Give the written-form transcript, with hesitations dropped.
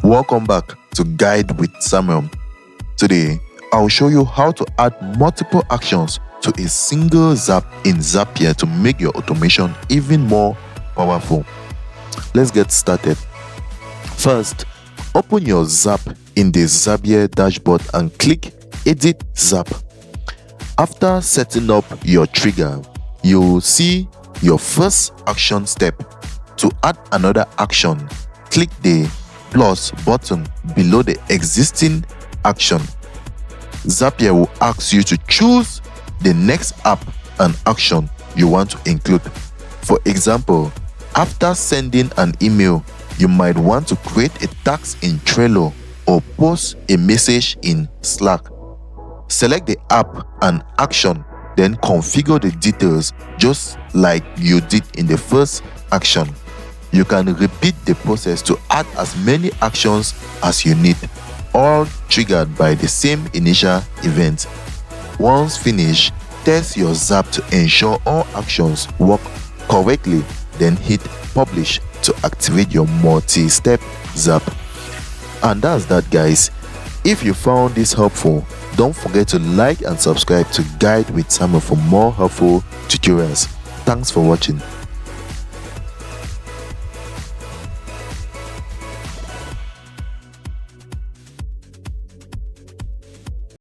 Welcome back to Guide with Samuel. Today, I'll show you how to add multiple actions to a single Zap in Zapier to make your automation even more powerful. Let's get started. First, open your Zap in the Zapier dashboard and click Edit Zap. After setting up your trigger, you'll see your first action step. To add another action, click the plus button below the existing action. Zapier will ask you to choose the next app and action you want to include. For example, after sending an email, you might want to create a task in Trello or post a message in Slack. Select the app and action, then configure the details just like you did in the first action. You can repeat the process to add as many actions as you need, all triggered by the same initial event. Once finished, test your Zap to ensure all actions work correctly, then hit publish to activate your multi-step Zap. And that's that, guys. If you found this helpful, don't forget to like and subscribe to Guide with Samuel for more helpful tutorials. Thanks for watching.